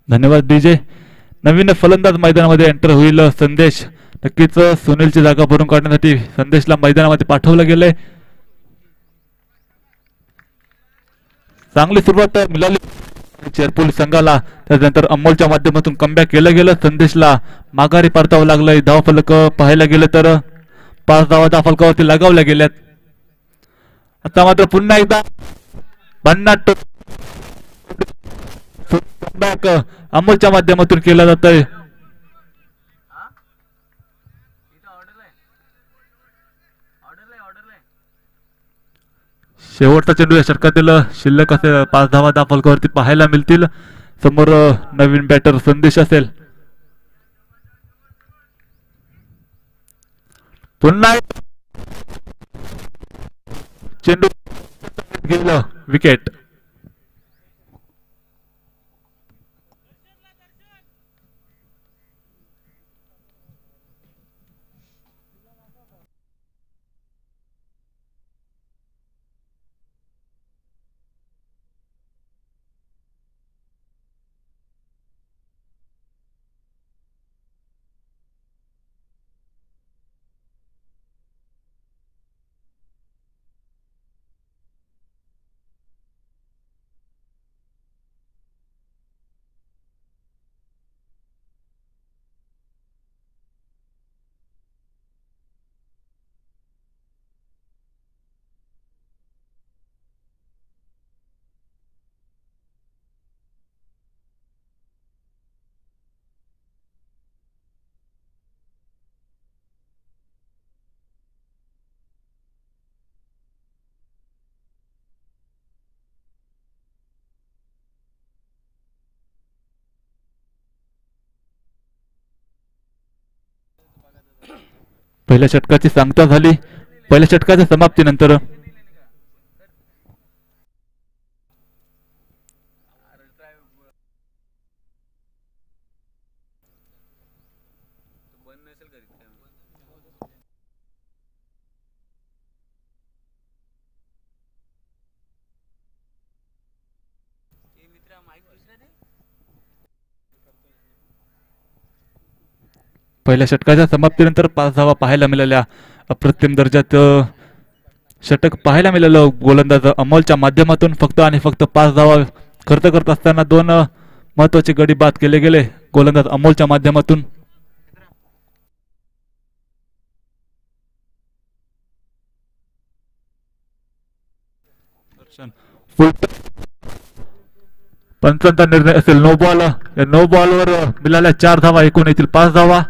धन्यवाद डीजे. नवीन फलंदाज मैदानामध्ये एंटर होईल संदेश. नक्कीच सुनीलची जागा भरून काढण्यासाठी संदेशला मैदानामध्ये पाठवलं गेलंय. चांगली सुरुवात मिळाली चेरपोली संघाला. त्यानंतर अमोलच्या माध्यमातून कमबॅक केलं गेलं. संदेशला माघारी परतावं लागलंय. धावफलक पाहायला गेलं तर 5 धावा धावफलकावरती लगावल्या गेल्यात. आता मात्र पुन्हा एकदा भन्नाट कमबॅक अमोलच्या माध्यमातून केला जात आहे. शेवटचा चेंडू या षटकातील शिल्लक असेल 5 धावा धावफलकावरती पाहायला मिळतील. समोर नवीन बॅटर संदेश असेल. पुन्हा चेंडू गेलं विकेट. पहिल्या षटकाची सांगता झाली. पहिल्या षटकाच्या समाप्तीनंतर पहिल्या षटकाच्या समाप्तीनंतर 5 धावा पाहायला मिळाल्या. अप्रतिम दर्जात षटक पाहायला मिळालं गोलंदाज अमोलच्या माध्यमातून. फक्त आणि फक्त 5 धावा खर्च करत असताना 2 महत्वाचे गडी बाद केले गेले गोलंदाज अमोलच्या माध्यमातून. पंचांचा निर्णय असेल नो बॉल. या नो बॉलवर मिळाल्या 4 धावा. एकूण येथील 5 धावा.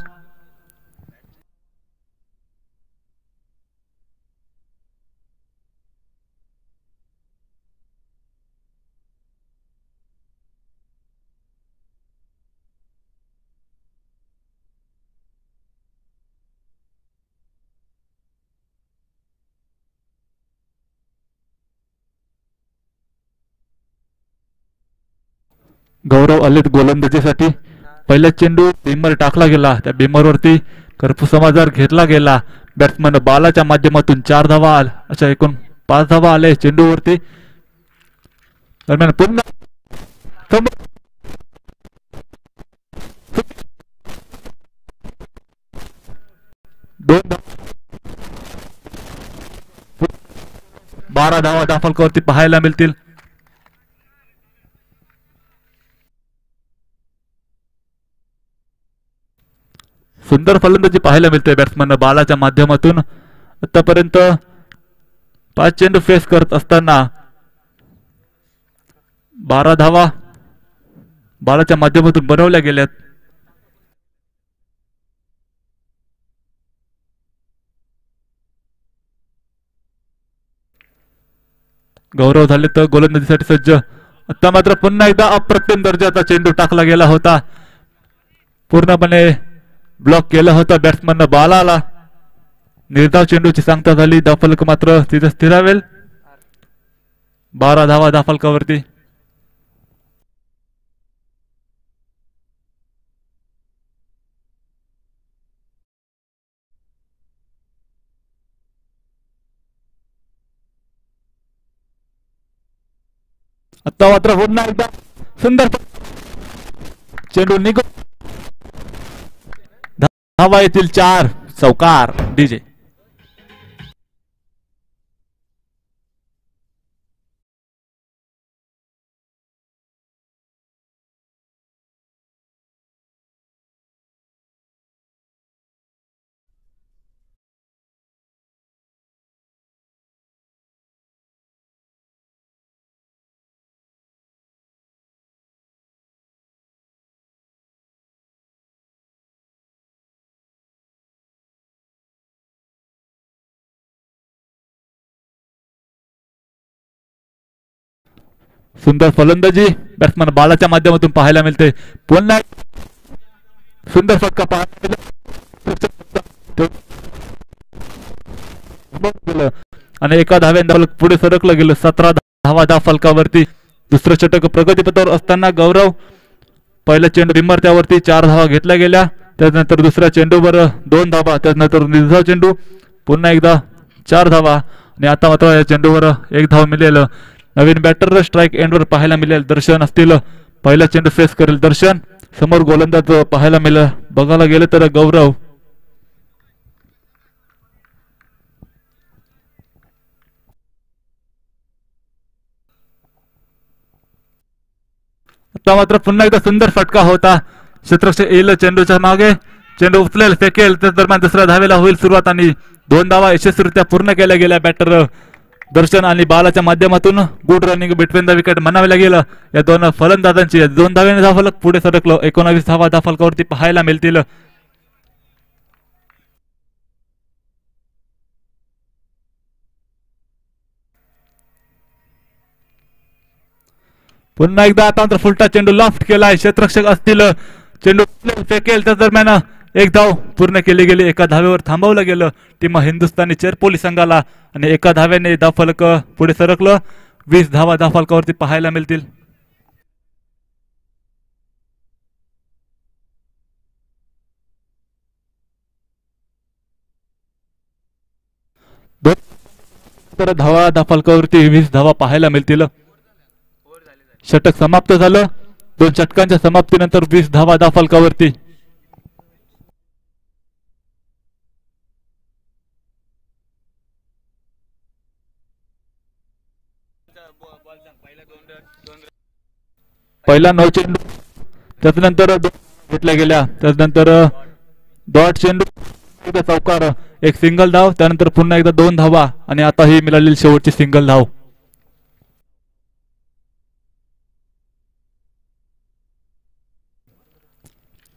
गौरव आलेत गोलंदाजीसाठी. पहिला चेंडू बीमर टाकला गेला. त्या बीमरवरती कर्पूसमाजार घेतला गेला. बॅट्समन बालाच्या माध्यमातून 4 धावा. अशा एकूण 5 धावा आले चेंडूवरती. दरम्यान पुन्हा दोन 12 धावा धावफलकावरती पाहायला मिळतील. सुंदर फलंदाजी पाहायला मिळते बॅट्समन बालाच्या माध्यमातून. आतापर्यंत 5 चेंडू फेस करत असताना 12 धावा बालाच्या माध्यमातून बनवल्या गेल्यात. गौरव झाले तर गोलंदाजीसाठी सज्ज. आता मात्र पुन्हा एकदा अप्रतिम दर्जाचा चेंडू टाकला गेला होता. पूर्णपणे ब्लॉक केला होता बॅट्समन बालाला. निर्धाव चेंडूची सांगता झाली. धावफलक मात्र तिथे स्थिरावेल. 12 धावा धावफलकावरती. आता मात्र पुन्हा एकदा सुंदर चेंडू निघ धावा येतील 4 चौकार डीजे. सुंदर फलंदाजी बॅट्समन बालाच्या माध्यमातून पाहायला मिळते. पुन्हा सुंदर फटका पाहायला आणि एका धाव्याने पुढे सरकलं गेलं. 17 धावा धाव फलकावरती. दुसरं षटक प्रगतीपथावर असताना गौरव पहिला चेंडू रिमर त्यावरती 4 धावा घेतल्या गेल्या. त्यानंतर दुसऱ्या चेंडूवर 2 धावा. त्यानंतर निर्धाव चेंडू पुन्हा एकदा 4 धावा आणि आता मात्र या चेंडूवर 1 धाव मिळेल. नवीन बॅटर स्ट्राईक एंडवर पाहायला मिळेल. दर्शन असतील पहिला चेंडू फेस करेल. दर्शन समोर गोलंदाज पाहायला मिळेल. बघायला गेलं तर गौरव. आता मात्र पुन्हा एकदा सुंदर फटका होता. क्षेत्ररक्षक येईल चेंडूच्या मागे. चेंडू उचलेल फेकेल. त्या दरम्यान दुसऱ्या धावेला होईल सुरुवात आणि 2 धावा यशस्वीरित्या पूर्ण केल्या गेल्या. बॅटर दर्शन आणि बालाच्या माध्यमातून good running between the wicket म्हणायला गेलं या दोन फलंदाजांची. 2 धाव्याने धावफलक पुढे सरकलो. 19 धावा धावफलकावरती पाहायला मिळतील. पुन्हा एकदा आता मात्र फुलटा चेंडू लॉफ्ट केलाय. क्षेत्ररक्षक असतील. चेंडू फेकेल. त्या दरम्यान 1 धाव पूर्ण केली गेली. एका धावेवर थांबवलं गेलं टीम हिंदुस्थानी चेरपोली संघाला आणि एका धाव्याने धावफलक पुढे सरकलं. 20 धावा धावफलकावरती पाहायला मिळतील. तर धावा धावफलकावरती 20 धावा पाहायला मिळतील. षटक समाप्त झालं. 2 षटकांच्या समाप्तीनंतर 20 धावा धावफलकावरती. पहिला 9 चेंडू त्यानंतर घेतल्या गेल्या. त्यानंतर डॉट चेंडू चौकार 1 सिंगल धाव. त्यानंतर पुन्हा एकदा 2 धावा आणि आता ही मिळालेली शेवटची सिंगल धाव.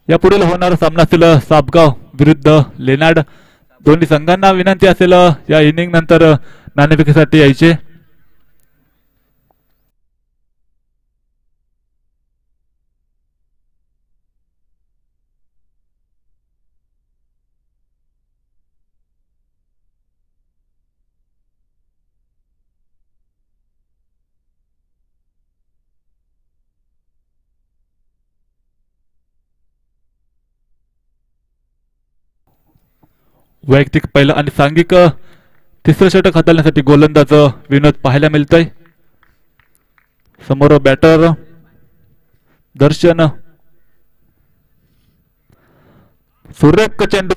या पुढील होणारा सामना असेल सापगाव विरुद्ध लेनाड. दोन्ही संघांना विनंती असेल या इनिंग नंतर नाणेफेकीसाठी यायचे. वैयक्तिक पहिलं आणि सांघिक तिसरं षटक हाताळण्यासाठी गोलंदाज विनोद पाहायला मिळतंय. समोर बॅटर दर्शन. सुरेख चेंडू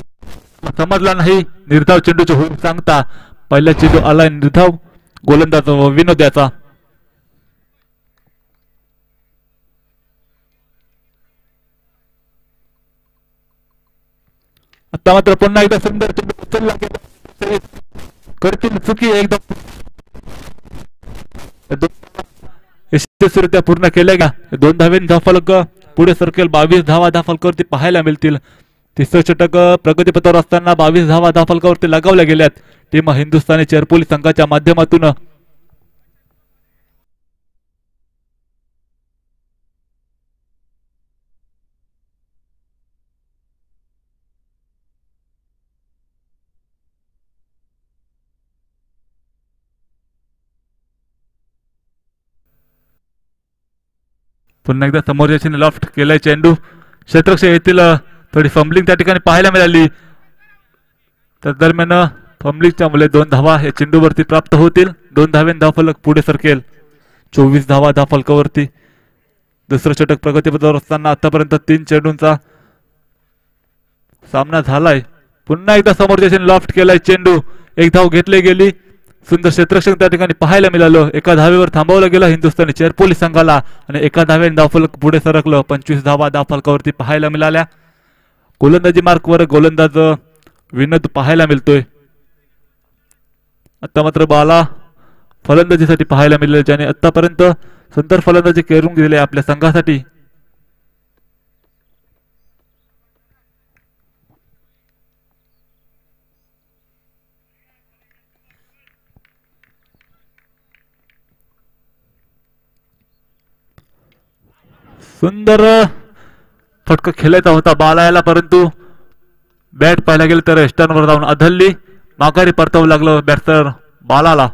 समजला नाही. निर्धाव चेंडूचे होईल सांगता पहिला चेंडू आलाय निर्धाव. गोलंदाज विनोद याचा. आता मात्र पुन्हा एकदा सुंदर चेंडू उचलला गेला. करतील चुकी एकदम यशस्वीरित्या पूर्ण केल्या गेल्या. 2 धावेने धावफलक पुढे सरकेल. 22 धावा धावफलकावरती पाहायला मिळतील. तिसरं षटक प्रगतीपथावर असताना 22 धावा धावफलकावरती लगावल्या गेल्यात टीम हिंदुस्थानी चेरपोली संघाच्या माध्यमातून. पुन्हा एकदा समोरच्या लॉफ्ट केलाय चेंडू. क्षेत्ररक्षक येथील थोडी फंबलिंग त्या ठिकाणी पाहायला मिळाली. त्या दरम्यान फंबलिंगच्या मुळे 2 धावा हे चेंडूवरती प्राप्त होतील. 2 धावेने धावफलक पुढे सरकेल. 24 धावा धावफलकावरती. दुसरं षटक प्रगतीपथावर असताना आतापर्यंत 3 चेंडूंचा सामना झालाय. पुन्हा एकदा समोरच्याने लॉफ्ट केलाय चेंडू, एक धाव घेतली गेली. सुंदर क्षेत्ररक्षण त्या ठिकाणी पाहायला मिळालं. एका धावेवर थांबवलं गेलं हिंदुस्थानी चेर पोलीस संघाला आणि एका धावेने धावफलक पुढे सरकलं. 25 धावा धावफलकावरती पाहायला मिळाल्या. गोलंदाजी मार्कवर गोलंदाज विनोद पाहायला मिळतोय. आता मात्र बाला फलंदाजीसाठी पाहायला मिळाले, ज्याने आतापर्यंत सुंदर फलंदाजी करून गेले आपल्या संघासाठी. सुंदर फटका खेळायचा होता बालायाला, परंतु बॅट पाहायला गेलं तर स्टर्नवर जाऊन आदळली. माघारी परतावं लागलं बॅट्समन बालाला.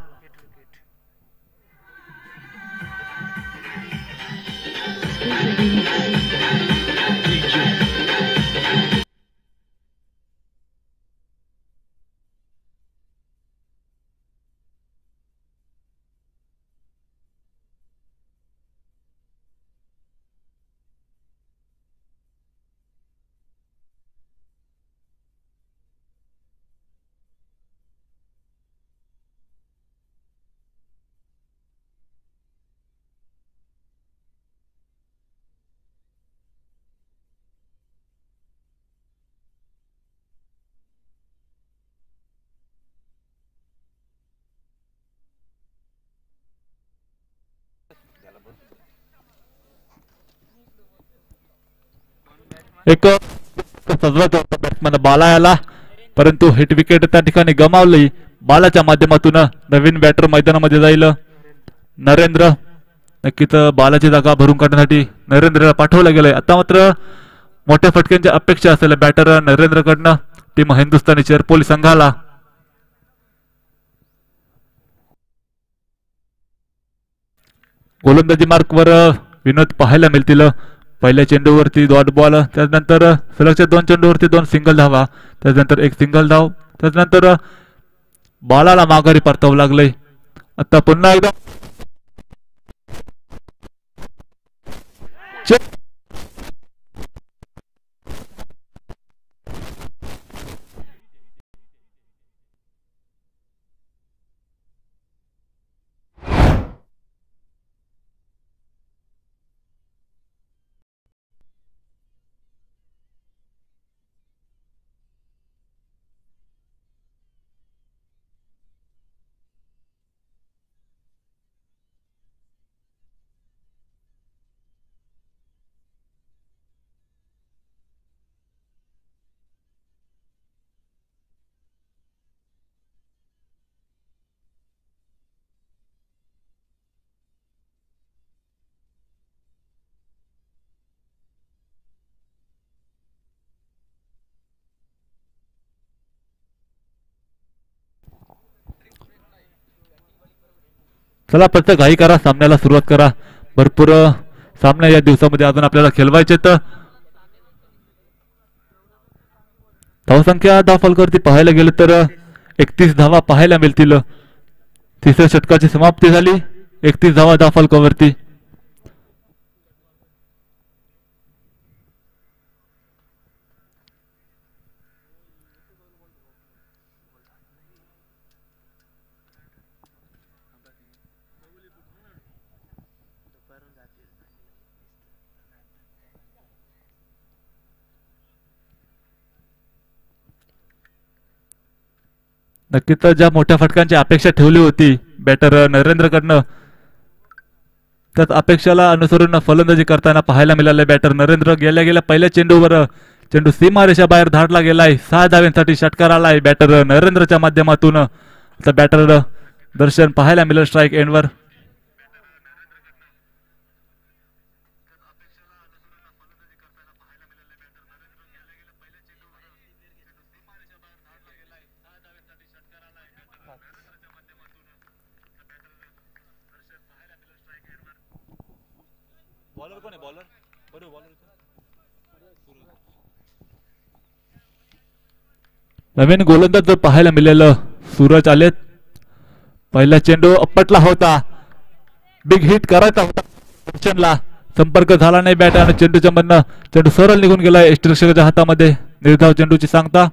एक बॅट्समन बालायाला, परंतु हिट विकेट त्या ठिकाणी गमावली. बालाच्या माध्यमातून नवीन बॅटर मैदानामध्ये जाईल नरेंद्र. नक्कीच बालाची जागा भरून काढण्यासाठी नरेंद्रला पाठवलं गेलंय. आता मात्र मोठ्या फटक्यांची अपेक्षा असेल बॅटर नरेंद्रकडनं टीम हिंदुस्थानी चेर पोलीस संघाला. गोलंदाजी मार्कवर विनोद पाहायला मिळतील. पहिल्या चेंडूवरती डॉट बॉल, त्यानंतर सलगच्या 2 चेंडूवरती 2 सिंगल धावा, त्यानंतर 1 सिंगल धाव, त्यानंतर बालाला माघारी परतावं लागलंय. आता पुन्हा एकदा चला फक्त घाई करा, सामन्याला सुरुवात करा. भरपूर सामने या दिवसामध्ये अजून आपल्याला खेळवायचे. तर धावसंख्या धावफलकावरती पाहायला गेलं तर 31 धावा पाहायला मिळतील. तिसऱ्या षटकाची समाप्ती झाली 31 धावा धावफलकावरती. नक्कीच ज्या मोठ्या फटकांची अपेक्षा ठेवली होती बॅटर नरेंद्रकडनं, त्याच अपेक्षाला अनुसरून फलंदाजी करताना पाहायला मिळाले बॅटर नरेंद्र. गेल्या पहिल्या चेंडूवर चेंडू सीमारेषा बाहेर धाडला गेलाय. 6 धाव्यांसाठी षटकार आलाय बॅटर नरेंद्रच्या माध्यमातून. आता बॅटर दर्शन पाहायला मिळेल स्ट्राईक एंडवर. नवीन गोलंदाज पाहायला मिळालं सूरज आलेत. पहिला चेंडू अपटला होता, बिग हिट करायचा होता. संपर्क झाला नाही बॅट आणि चेंडूच्या मधनं चेंडू सरळ निघून गेला यष्टीरक्षकाच्या हातामध्ये. निर्धाव चेंडूची सांगता.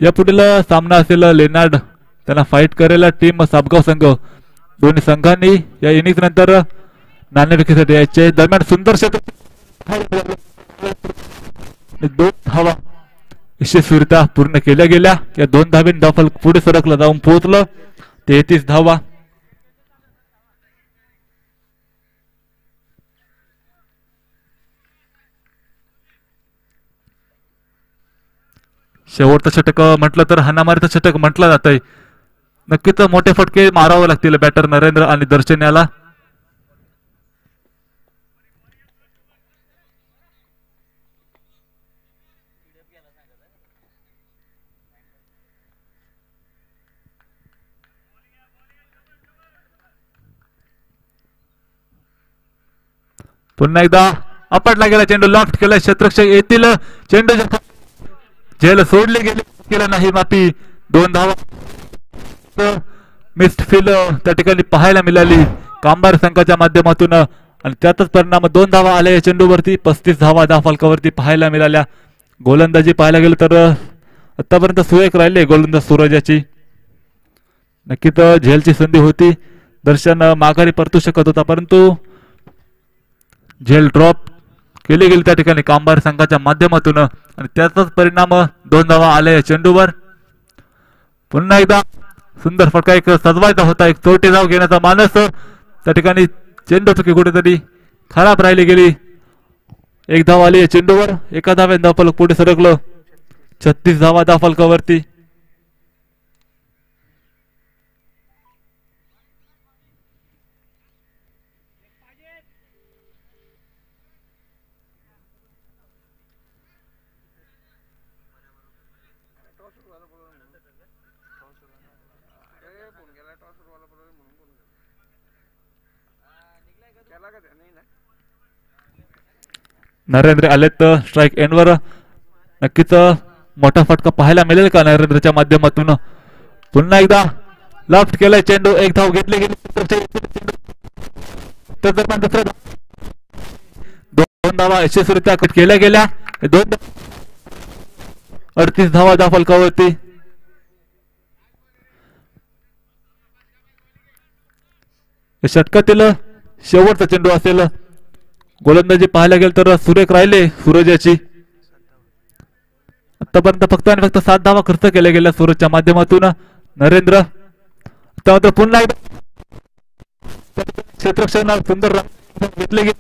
या पुढील सामना असेल लेनार्ड त्यांना फाईट करायला टीम साबगाव संघ. दोन्ही संघांनी या इनिंग्स नंतर नाणेफेकीसाठी यायचे. दरम्यान सुंदर दोन धावा यशस्वीरित्या पूर्ण केल्या गेल्या. या 2 धावेन धावफल पुढे सरकलं जाऊन पोहोचलं 33 धावा. शेवटचं षटक म्हटलं तर हाणामारीचं षटक म्हटलं जातंय. नक्कीच मोठे फटके मारावे लागतील बॅटर नरेंद्र आणि दर्शन याला. पुन्हा एकदा आपटला गेला चेंडू. लॉफ्ट केला क्षेत्ररक्षक येतील. चेंडू झेल सोडली गेली केलं नाही माफी. 2 धावा मिस्ड फील्ड त्या ठिकाणी पाहायला मिळाली कामगार संघाच्या माध्यमातून आणि त्यातच परिणाम 2 धावा आल्या या चेंडूवरती. 35 धावा धावफलकावरती पाहायला मिळाल्या. गोलंदाजी पाहायला गेलं तर आतापर्यंत सुरेख राहिले गोलंदाज सूरजाची. नक्कीच झेलची संधी होती. दर्शन माघारी परतू शकत होता परंतु झेल ड्रॉप केली गेली त्या ठिकाणी कामगार संघाच्या माध्यमातून आणि त्याचाच परिणाम 2 धावा आल्या या चेंडूवर. पुन्हा एकदा सुंदर फटका एक सजवायचा होता. एक चोटी धाव घेण्याचा मानस त्या ठिकाणी चेंडू चुकी कुठेतरी खराब राहिली गेली. 1 धाव आली या चेंडूवर. एका धाव्याने धावफलक पुढे सरकलं 36 धावा धावफलकावरती. नरेंद्र आलेत स्ट्राइक एंडवर. नक्कीच मोठा फटका पाहायला मिळेल का नरेंद्रच्या माध्यमातून. पुन्हा एकदा लॉफ्ट केलाय चेंडू. 1 धाव घेतली गेली. 2 धावा यशस्वीरित्या केल्या गेल्या. 38 धावा धावफलकावरती. षटकातील शेवटचा चेंडू असेल. गोलंदाजी पाहायला गेलं तर सुरेख राहिले सूरजाची. आतापर्यंत फक्त आणि फक्त 7 धावा खर्च केल्या गेल्या सूरजच्या माध्यमातून. नरेंद्र आता मात्र पुन्हा एकदा क्षेत्ररक्षणाला सुंदर घेतले गेले.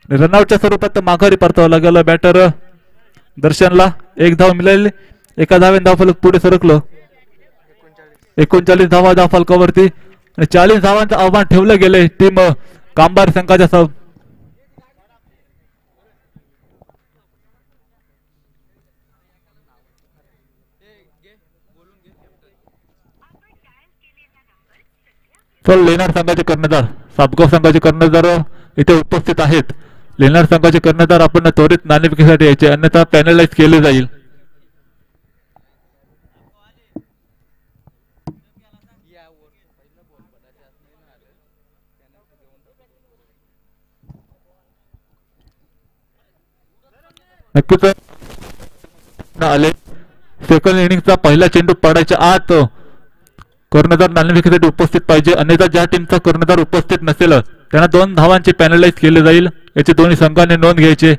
रनआउटच्या स्वरूपात माघारी परतावं लागलं बॅटर दर्शनला. 1 धाव मिळाली. एका धावेने धावफलक पुढे सरकलं 39 धावा धावफलकावरती आणि 40 धावांचं आव्हान ठेवलं गेलंय टीम कामगार संघाच्या. लेनार संघाचे कर्णधार साबगाव संघाचे कर्णधार इथे उपस्थित आहेत. लेनार संघाचे कर्णधार आपण त्वरित नाणेफेकीसाठी यायचे अन्यथा पॅनलाइज केले जाईल. नक्कीच आले. सेकंड इनिंगचा पहिला चेंडू पडायच्या आत कर्णधार नाणेफेकीसाठी उपस्थित पाहिजे. अन्यथा ज्या टीमचा कर्णधार उपस्थित नसेल त्यांना 2 धावांचे पॅनलाइज केले जाईल. याची दोन्ही संघांनी नोंद घ्यायची.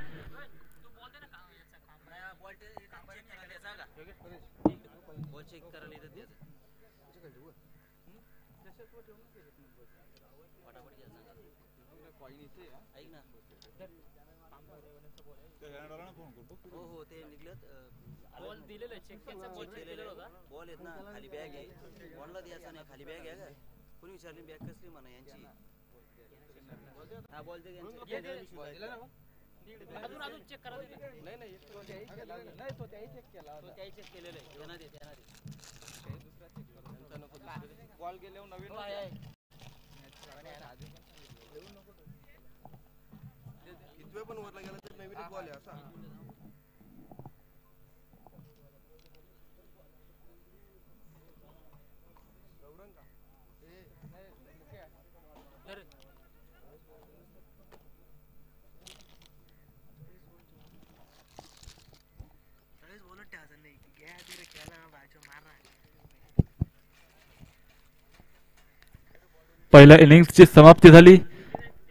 पहिल्या इनिंग्सची समाप्ती झाली.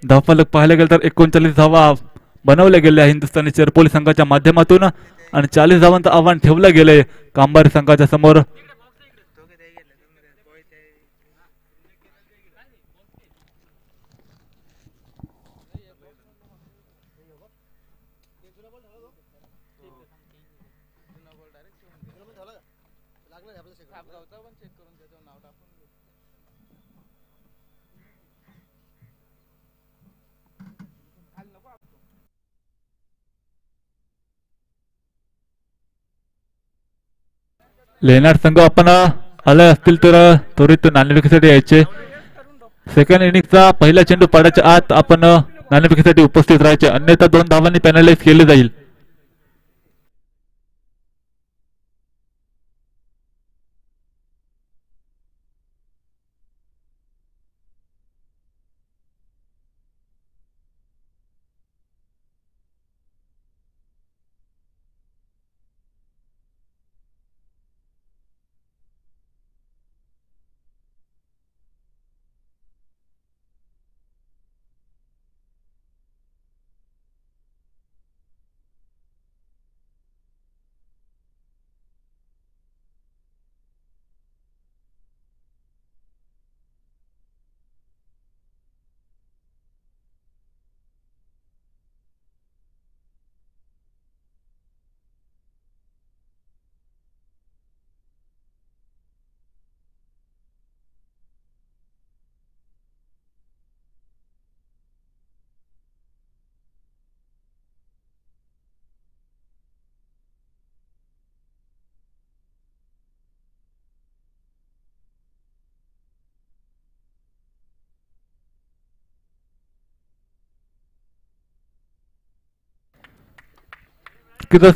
धावफलक पाहायला गेलं तर 39 धावा बनवल्या गेल्या हिंदुस्थानी चिरपोली संघाच्या माध्यमातून आणि 40 धावांचं आव्हान ठेवलं गेलंय कांबारी संघाच्या समोर. लेनार्ड संघ आपण आले असतील तर त्वरित नाणेफेकीसाठी यायचे. सेकंड इनिंगचा पहिला चेंडू पडायच्या आत आपण नाणेफेकीसाठी उपस्थित राहायचे, अन्यथा 2 धावांनी पॅनलाइज केले जाईल.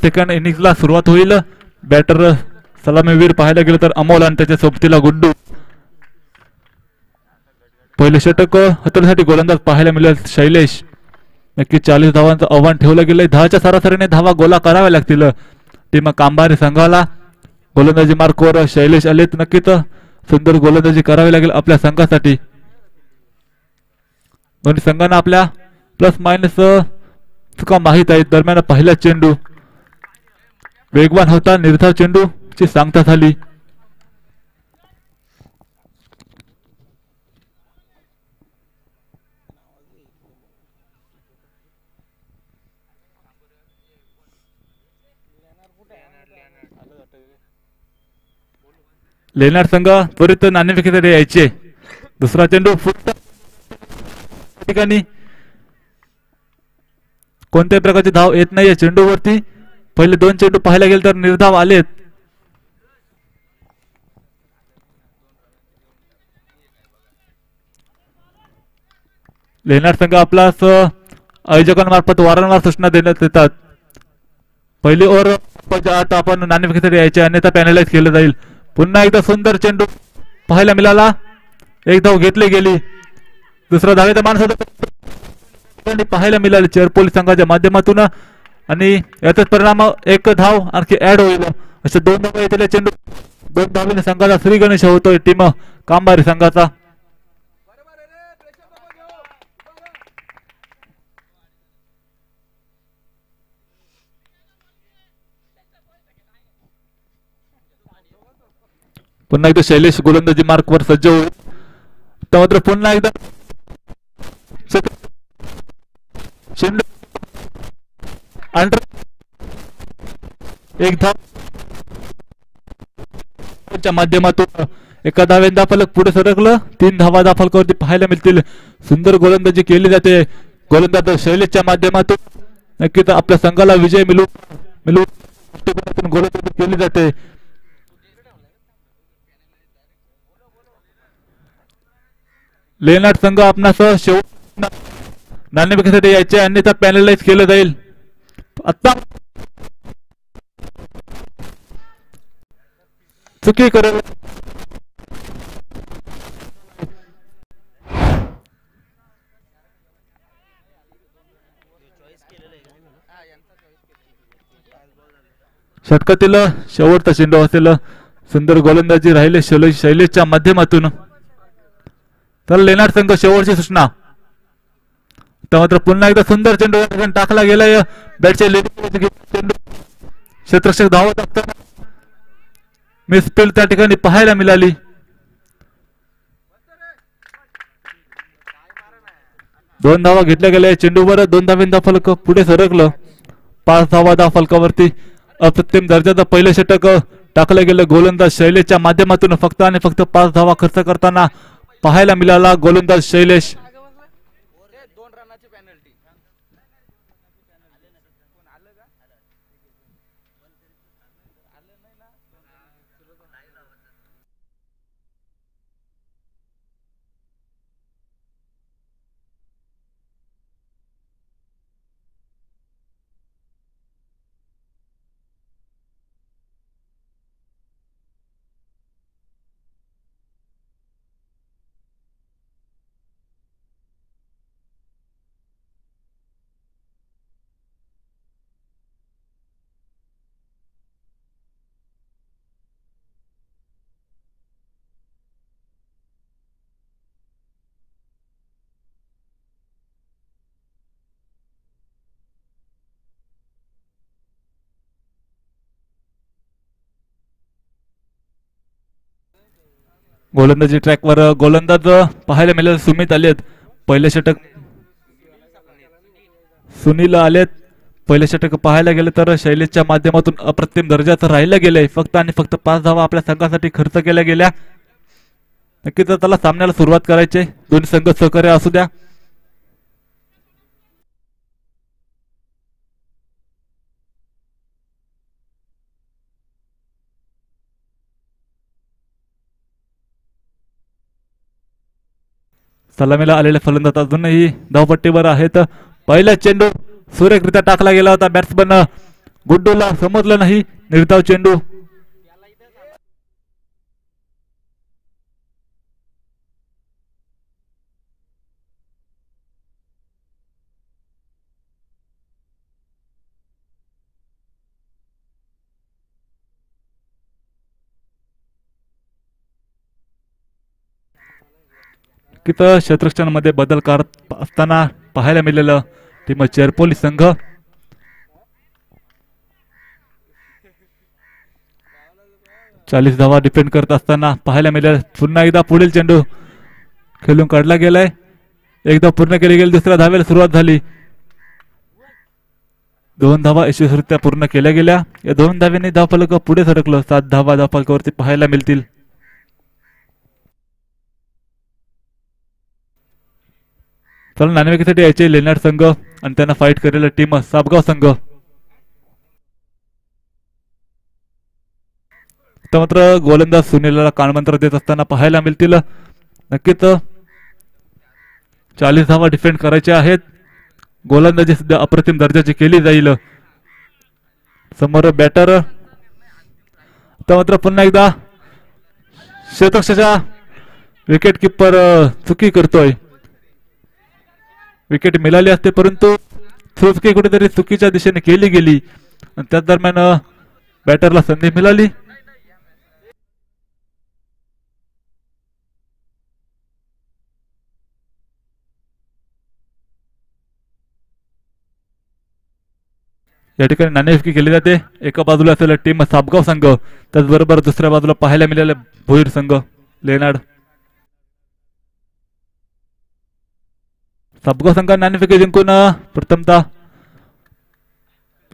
सेकंड इनिंगला सुरुवात होईल. बॅटर सलामीवीर पाहायला गेलं तर अमोल आणि त्याच्या सोबतीला गुड्डू. पहिले षटक हाताळण्यासाठी गोलंदाज पाहायला मिळेल शैलेश. नक्की 40 धावांचं आव्हान ठेवलं गेलंय. 10च्या सरासरीने धावा गोला कराव्या लागतील टीम कांबारी संघाला. गोलंदाजी मार्कवर शैलेश आलेत. नक्कीच सुंदर गोलंदाजी करावी लागेल आपल्या संघासाठी. दोन्ही संघांना आपल्या प्लस मायनस चुका माहीत आहेत. दरम्यान पहिला चेंडू वेगवान होता. निर्धाव चेंडूची सांगता झाली. लेनार्ड संघ त्वरित नाणेफेकीसाठी यायचे. दुसरा चेंडू ठिकाणी कोणत्याही प्रकारची धाव येत नाहीये चेंडूवरती. पहिले 2 चेंडू पाहायला गेले तर निर्धाव आलेत. लेनार्ड संघ आपला आयोजकांमार्फत वारंवार सूचना देण्यात येतात. पहिली ओव्हर आता आपण नाणेफेकीसाठी यायचे, अन्यथा पॅनलाइज केलं जाईल. पुन्हा एकदा सुंदर चेंडू पाहायला मिळाला. एक धाव घेतली गेली. दुसरा धावेचा माणूस पाहायला मिळाले चिरपोली संघाच्या माध्यमातून आणि याचाच परिणाम एक धाव आणखी ऍड होईल. असे 2 धावा येथील चेंडू 2 धावेने संघाचा श्री गणेश होतोय टीम कांबारी संघाचा. पुन्हा एकदा शैलेश गोलंदाजी मार्कवर सज्ज होईल. तर मात्र पुन्हा एकदा एक धाव माध्यमातून एका धावेंदा फलक पुढे सरकलं. 3 धावा फलकावरती पाहायला मिळतील. सुंदर गोलंदाजी केली जाते गोलंदाज शैलेशच्या माध्यमातून. नक्कीच आपल्या संघाला विजय मिळवून गोलंदाजी केली जाते. लेनार्ड संघ आपणास शेवट नाणेफेकीसाठी यायचे, अन्यथा पॅनलाइज केलं जाईल. आता चुकी करेल षटकातील शेवटचा चेंडू असेल. सुंदर गोलंदाजी राहिले शैलेशच्या माध्यमातून. तर लेनार्ड संघ शेवटची सूचना. तर मात्र पुन्हा एकदा सुंदर चेंडू टाकला गेलाय. बॅटचे चेंडू क्षेत्ररक्षक धावत असताना मिसफील्ड त्या ठिकाणी पाहायला मिळाली. दोन धावा घेतल्या गेल्या चेंडूवर. 2 धावांचा फलक पुढे सरकलं. 5 धावा धाव फलकावरती. अप्रतिम दर्जाचं पहिलं षटक टाकलं गेलं. गोलंदाज शैलेशच्या माध्यमातून फक्त आणि फक्त 5 धावा खर्च करताना पाहायला मिळाला गोलंदाज शैलेश. गोलंदाजी ट्रॅकवर गोलंदाज पाहायला मिळेल. सुमित आलेत. पहिले षटक सुनील आलेत. पहिले षटक पाहायला गेले तर शैलेशच्या माध्यमातून अप्रतिम दर्जाचं राहिलं गेलंय. फक्त आणि फक्त 5 धावा आपल्या संघासाठी खर्च केल्या गेल्या. नक्कीच त्याला सामन्याला सुरुवात करायची. दोन्ही संघ सहकार्य असू द्या. सलामीला आलेले फलंदाज अजूनही धावपट्टीवर आहेत. पहिला चेंडू सुरेखरित्या टाकला गेला होता. बॅट्समन गुड्डूला समजलं नाही. निर्धाव चेंडू. तिथं क्षेत्ररक्षणामध्ये बदल करत असताना पाहायला मिळालेलं टीम चेरपोली संघ. चाळीस धावा डिफेंड करत असताना पाहायला मिळेल. पुन्हा एकदा पुढील चेंडू खेळून काढला गेलाय. एकदा पूर्ण केली गेली. दुसऱ्या धावेला सुरुवात झाली. 2 धावा यशस्वीरित्या पूर्ण केल्या गेल्या. या 2 धाव्यांनी धावफलक पुढे सरकलं. 7 धावा धावफलकावरती पाहायला मिळतील. चला नाणेफेकीसाठी यायचे लेनार्ड संघ आणि त्यांना फाईट करेल टीम सापगाव संघ. तर मात्र गोलंदाज सुनीलला कानमंत्र देत असताना पाहायला मिळतील. नक्कीच 40 धावा डिफेंड करायचे आहेत. गोलंदाजी सुद्धा अप्रतिम दर्जाची केली जाईल. समोर बॅटर. तर मात्र पुन्हा एकदा क्षेत्ररक्षकाच्या विकेट किपर चुकी करतोय. विकेट मिळाली असते परंतु चुकी कुठेतरी चुकीच्या दिशेने केली गेली. त्याच दरम्यान बॅटरला संधी मिळाली. या ठिकाणी नाणेफेकी केली जाते. एका बाजूला असेल टीम सापगाव संघ. त्याचबरोबर दुसऱ्या बाजूला पाहायला मिळाले भोईर संघ लेनार्ड. सापगाव संघ नाणेफेकी जिंकून प्रथमतः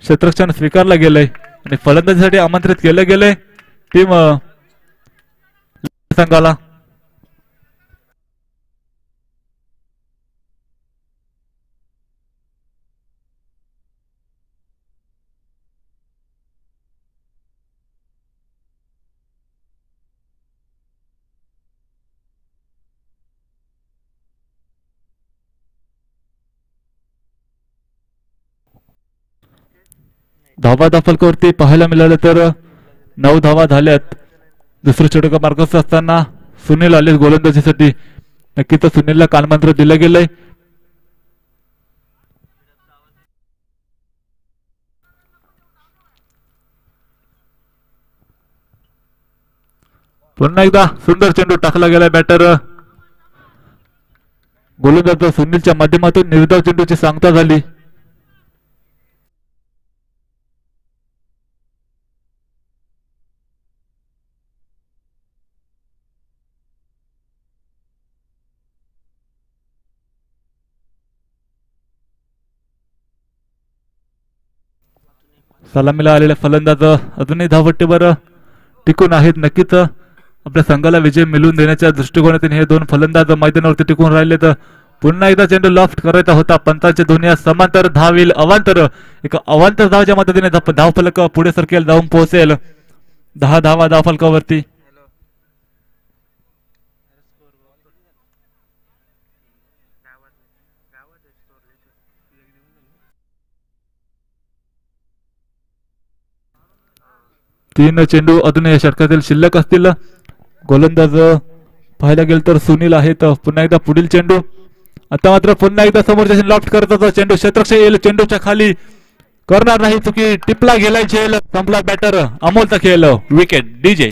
क्षेत्ररक्षण स्वीकारलं गेलंय आणि फलंदाजीसाठी आमंत्रित केलं गेलंय टीम संघाला. धावा फलकावरती पाहायला मिळालं तर 9 धावा झाल्यात. दुसरं षटक मार्गस्थ असताना सुनील आले गोलंदाजीसाठी. नक्कीच सुनीलला कानमंत्र दिलं गेलंय. पुन्हा एकदा सुंदर चेंडू टाकला गेलाय. बॅटर गोलंदाज सुनीलच्या माध्यमातून निर्धाव चेंडूची सांगता झाली. सलामीला आलेले फलंदाज अजूनही धावपट्टीवर टिकून आहेत. नक्कीच आपल्या संघाला विजय मिळवून देण्याच्या दृष्टिकोनातून हे दोन फलंदाज मैदानावरती टिकून राहिले. तर पुन्हा एकदा चेंडू लॉफ्ट करायचा होता. पंतांच्या दोन्ही समांतर धावेल अवांतर एक अवांतर धावच्या मदतीने धावफलक पुढे सरकेल, जाऊन पोहोचेल 10 धावा धावफलकावरती. तीन चेंडू अजून या षटकातील शिल्लक असतील. गोलंदाज पाहायला गेलं तर सुनील आहेत. पुन्हा एकदा पुढील चेंडू. आता मात्र पुन्हा एकदा समोरच्या लॉफ्ट करत चेंडू क्षेत्ररक्षक येईल, चेंडूच्या खाली करणार नाही चुकी, टिपला गेलाय झेल, संपला बॅटर अमोलचा खेळ, विकेट डीजे.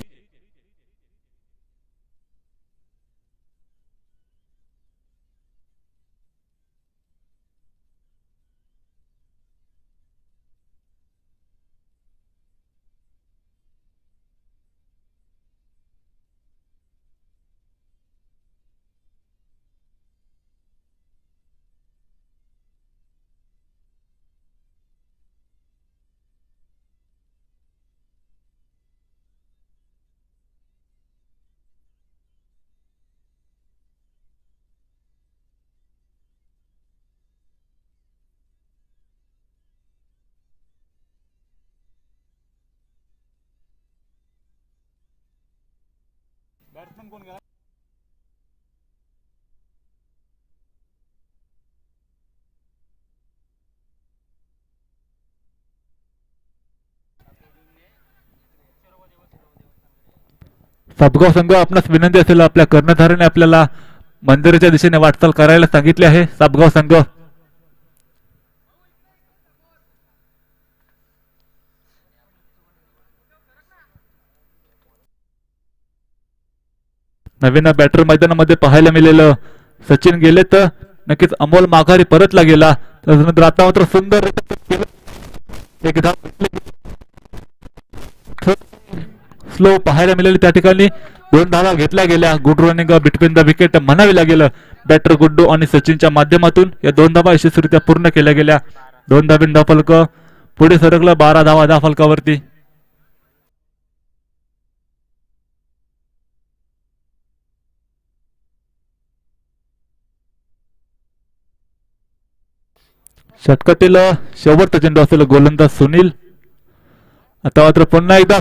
सापगाव संघ आपणास विनंती असेल, आपल्या कर्णधाराने आपल्याला मंदिराच्या दिशेने वाटचाल करायला सांगितले आहे. सापगाव संघ नवीन बॅटर मैदानामध्ये पाहायला मिळेल. सचिन गेले तर नक्कीच अमोल माघारी परतला गेला. त्यानंतर आता मात्र सुंदर एक स्लो पाहायला मिळाली. त्या ठिकाणी 2 धावा घेतल्या गेल्या. Good running between the wicket म्हणावे लागेल. बॅटर गुड्डू आणि सचिनच्या माध्यमातून या 2 धावा यशस्वीरित्या पूर्ण केल्या गेल्या. 2 धाबीन धावफलक पुढे सरकलं 12 धावा धावफलकावरती. षटकातील शेवटचा चेंडू असेल गोलंदाज सुनील. आता मात्र पुन्हा एकदा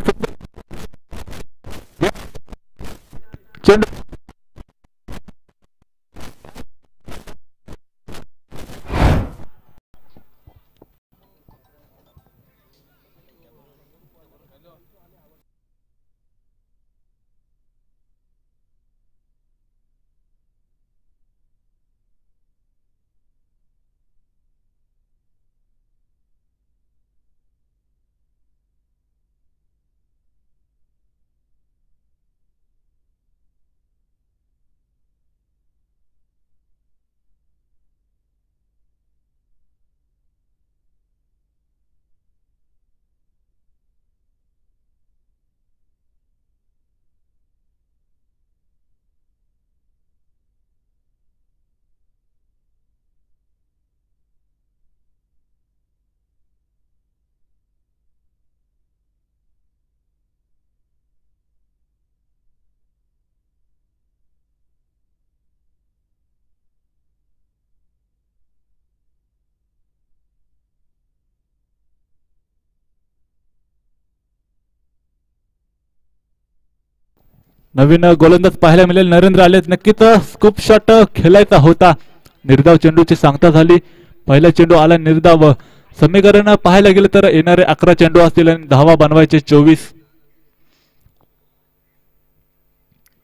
चेंडू नवीन गोलंदाज पाहायला मिळेल. नरेंद्र आले. नक्कीच स्कूप शॉट खेळायचा होता. निर्धाव चेंडूची सांगता झाली. पहिला चेंडू आला निर्धाव. समीकरण पाहायला गेले तर येणारे 11 चेंडू असतील आणि धावा बनवायचे 24.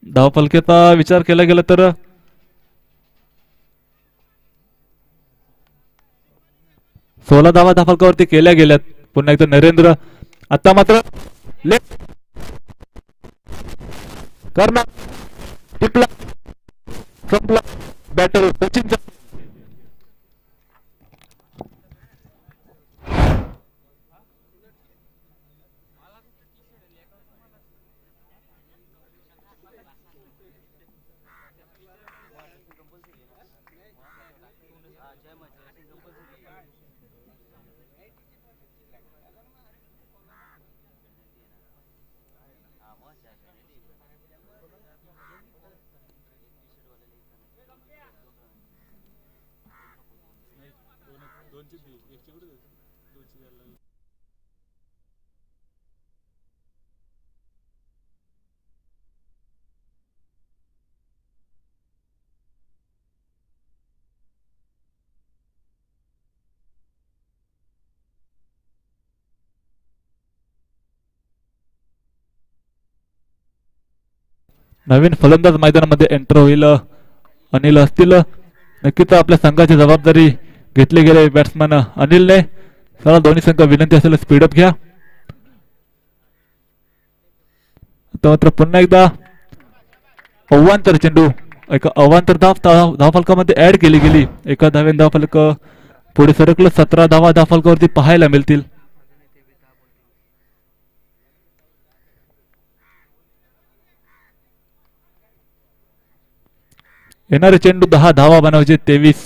धावफलकाचा विचार केला गेला तर 16 धावा धावफलकावरती केल्या गेल्यात. पुन्हा एकदा नरेंद्र. आता मात्र लेफ्ट करणार टिपला संपला बॅटर सचिन नवीन फलंदाज मैदानामध्ये एंटर होईल अनिल असतील. नक्कीच आपल्या संघाची जबाबदारी घेतली गेली बॅट्समन अनिलने. चला दोन्ही संघ विनंती असेल स्पीडअप घ्या. आता मात्र पुन्हा एकदा अवांतर चेंडू एका अवांतर धावफलकामध्ये ऍड केली गेली. एका धावेन धावफलक पुढे सरकलं. 17 धावा धावफलकावरती पाहायला मिळतील. येणारे चेंडू 10 धावा बनवायचे 23.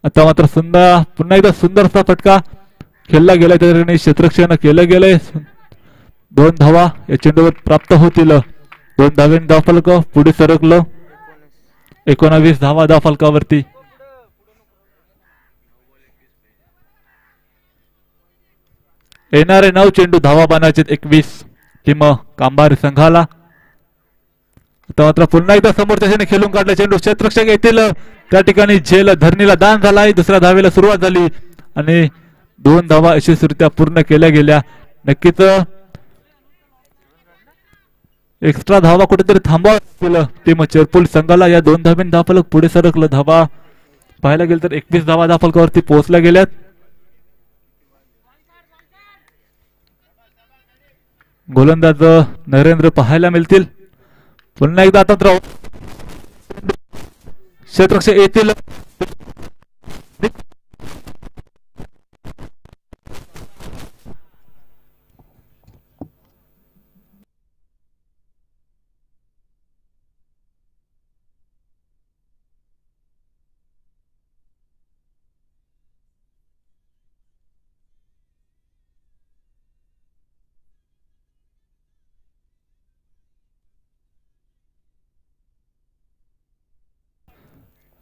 आता मात्र सुंदर पुन्हा एकदा सुंदरसा फटका खेळला गेलाय. त्या ठिकाणी क्षेत्ररक्षण केलं गेलंय. 2 धावा या चेंडूवर प्राप्त होतील. 2 धावेन धावफलक पुढे सरकलं. 19 धावा धावफलकावरती. येणारे 9 चेंडू धावा बनवायचे 21 टीम कांबारी संघाला. आता मात्र पुन्हा एकदा समोरच्या दिशेने खेळून काढला चेंडू. क्षेत्ररक्षक येतील त्या ठिकाणी झेल धरणीला दान झालाय. दुसऱ्या धावेला सुरुवात झाली आणि 2 धावा यशस्वीरित्या पूर्ण केल्या गेल्या. नक्कीच एक्स्ट्रा धावा कुठेतरी थांबवावं टीम चेरपोल संघाला. या 2 धावेन धावफलक पुढे सरकलं. धावा पाहायला गेलं तर 21 धावा धावफलकावरती पोहोचल्या गेल्यात. गोलंदाज नरेंद्र पाहायला मिळतील. पुन्हा एकदा आता क्षेत्ररक्षक येतील.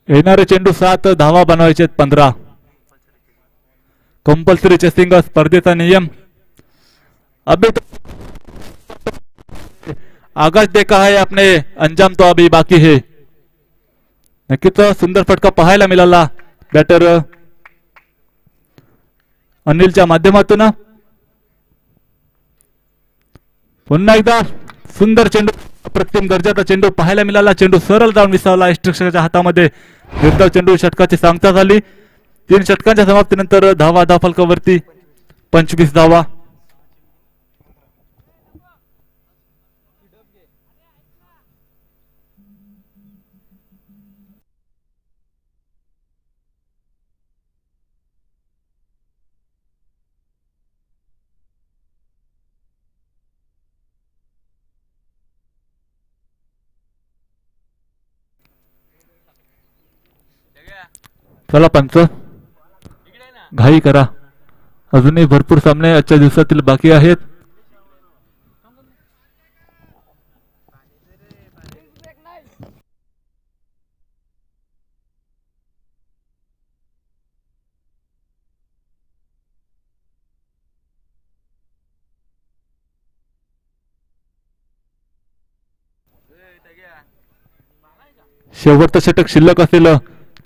येणारे चेंडू 7 धावा बनवायचे 15. कंपल्सरी चेसिंग स्पर्धेचा नियम. अभी आगाज देखा है आपने, अंजाम तो अभी बाकी है. नक्कीच सुंदर फटका पाहायला मिळाला बॅटर अनिलच्या माध्यमातून. पुन्हा एकदा सुंदर चेंडू, अप्रतिम दर्जाचा चेंडू पाहायला मिळाला. चेंडू सरळ जाऊन विसावला यष्टिरक्षकाच्या हातामध्ये. निर्धाव चेंडू षटकाची सांगता झाली. 3 षटकांच्या समाप्तीनंतर धावा धावफलकावरती 25 धावा. चला पंच घाई करा, अजूनही भरपूर सामने आजच्या दिवसातील बाकी आहेत. शेवटचं षटक शिल्लक असेल.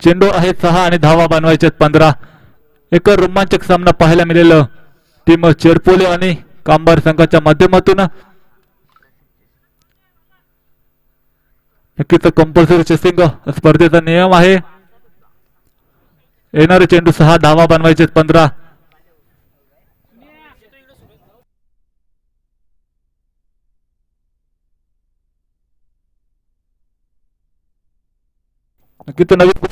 चेंडू आहेत 6 आणि धावा बनवायचे 15. एक रोमांचक सामना पाहायला मिळेल टीम चेरपोले आणि कांबार संघाच्या माध्यमातून. नक्कीच कंपल्सरी चेसिंग स्पर्धेचा नियम आहे. येणारे चेंडू 6 धावा बनवायचे 15. नक्की तो नवीन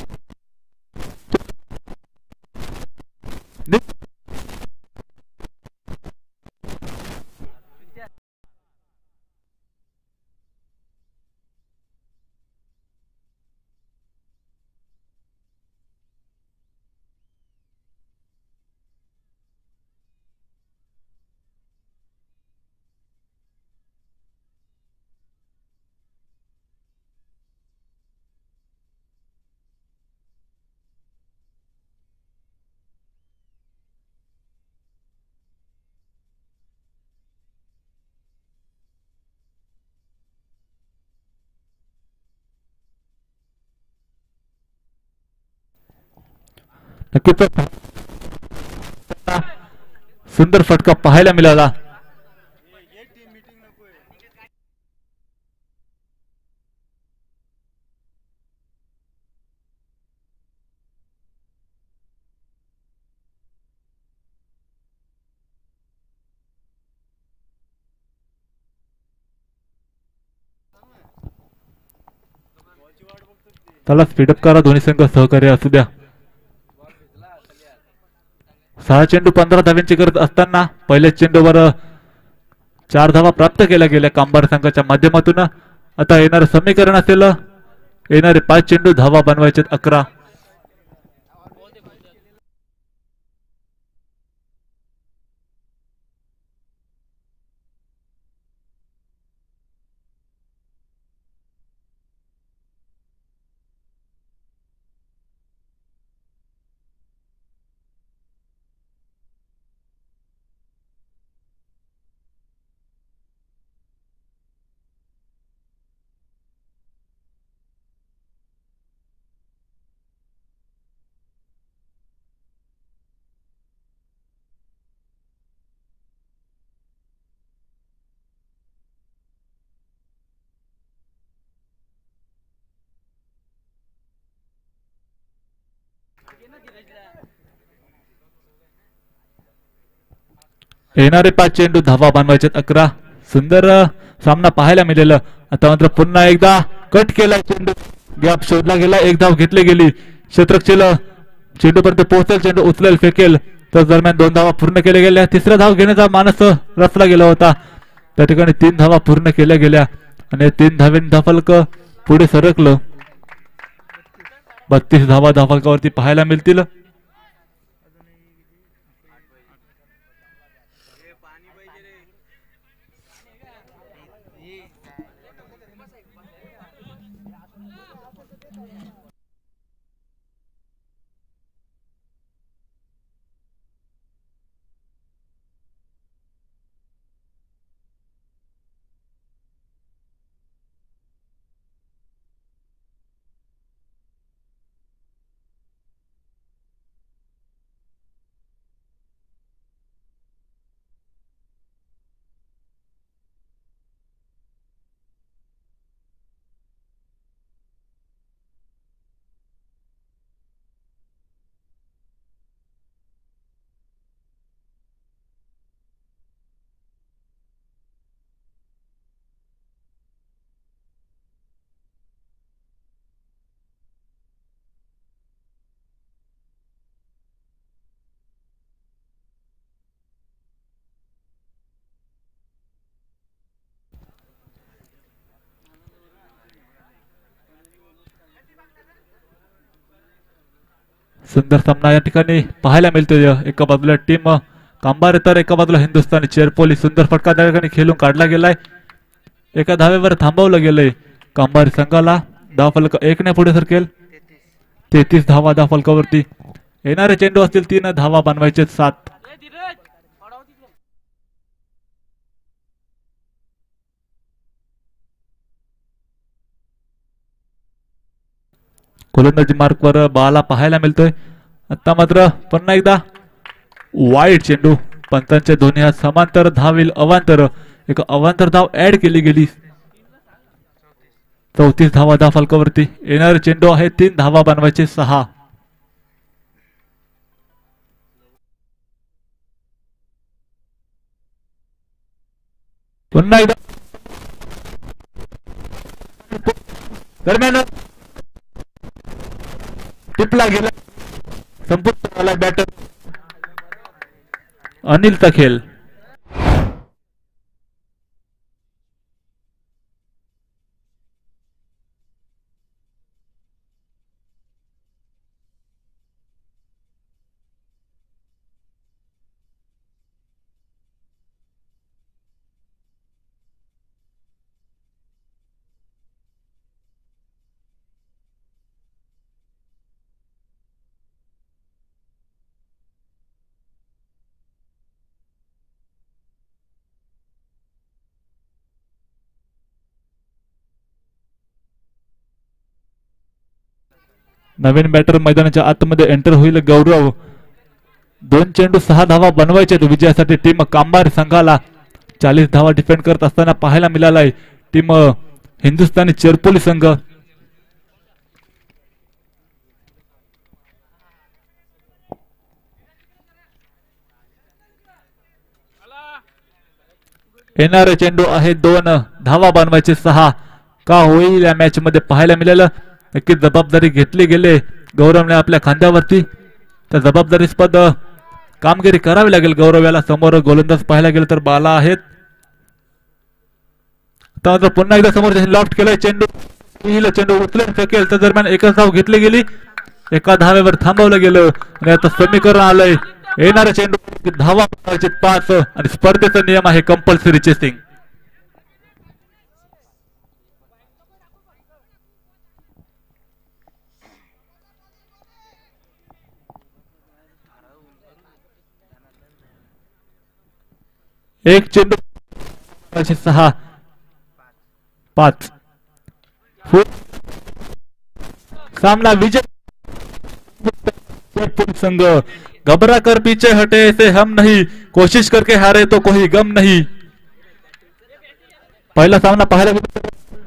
नक्कीच सुंदर फटका पाहायला मिळाला. त्याला स्पीडअप करा, दोन्ही संघ सहकार्य असू द्या. 6 चेंडू 15 धाव्यांची गरज असताना पहिल्या चेंडूवर 4 धावा प्राप्त केल्या गेल्या कांबार संघाच्या माध्यमातून. आता येणारं समीकरण असेल येणारे 5 चेंडू धावा बनवायचे 11. येणारे 5 चेंडू धावा बनवायचे 11. सुंदर सामना पाहायला मिळालं. आता मात्र पुन्हा एकदा कट केला चेंडू, गॅप शोधला गेला, एक धाव घेतली गेली. क्षेत्ररक्षक चेंडूपर्यंत पोहोचेल, चेंडू उचलेल, फेकेल. तर दरम्यान 2 धावा पूर्ण केल्या गेल्या. तिसरा धाव घेण्याचा मानस रचला गेला होता. त्या ठिकाणी 3 धावा पूर्ण केल्या गेल्या आणि 3 धावेन धाफलक पुढे सरकलं. 32 धावा धाफलकावरती पाहायला मिळतील. सुंदर सामना या ठिकाणी पाहायला मिळतोय. एका बाजूला टीम कांबार तर एका बाजूला हिंदुस्थानी चेरपोली. सुंदर फटका त्या ठिकाणी खेळून काढला गेलाय. एका धावेवर थांबवलं गेलंय. कांबारी संघाला धावफलक 1 ने पुढे सरकेल. 33 धावा धावफलकावरती. येणारे चेंडू असतील 3 धावा बनवायचे 7. गोलंदाजी मार्कवर बाला पाहायला मिळतोय. आता मात्र पुन्हा एकदा वाईट चेंडू. पंचांच्या दोन्ही हात समांतर धावेल अवांतर. एक अवांतर धाव ऍड केली गेली. 34 धावा धावफलकावरती. येणारे चेंडू आहे 3 धावा बनवायचे 6. पुन्हा एकदा दरम्यान टिपला गेला, संपूर्ण झाला बॅटर अनिलचा खेळ. नवीन बॅटर मैदानाच्या आतमध्ये एंटर होईल गौरव. 2 चेंडू 6 धावा बनवायचे विजयासाठी टीम कांबार संघाला. 40 धावा डिफेंड करत असताना पाहायला मिळालाय टीम हिंदुस्थानी चेरपोली संघ. येणारे चेंडू आहे 2 धावा बनवायचे 6. का होईल या मॅच मध्ये पाहायला मिळालं. नक्कीच जबाबदारी घेतली गेले गौरवने आपल्या खांद्यावरती. त्या जबाबदारीस्पद कामगिरी करावी लागेल गौरव याला. समोर गोलंदाज पाहायला गेलं तर बाला आहेत. आता पुन्हा एकदा समोर लॉफ्ट केलाय चेंडू. चेंडू उचलून फेकेल त्या दरम्यान एकच धाव घेतली गेली. एका धावेवर थांबवलं गेलं आणि आता समीकरण आलंय. येणारे चेंडू धावा 5 आणि स्पर्धेचा नियम आहे कंपल्सरी चेसिंग. एक चेंडू 6 5 सामना विजय. संघ घबरा कर पीछे हटे ऐसे हम नहीं, कोशिश करके हारे तो कोई गम नहीं. पहिला सामना पाहायला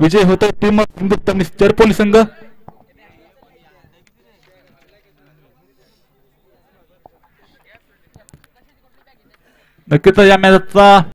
विजय होतो टीम हिंदुस्थानी चेरपोली संघ. नक्कीच या मॅचचा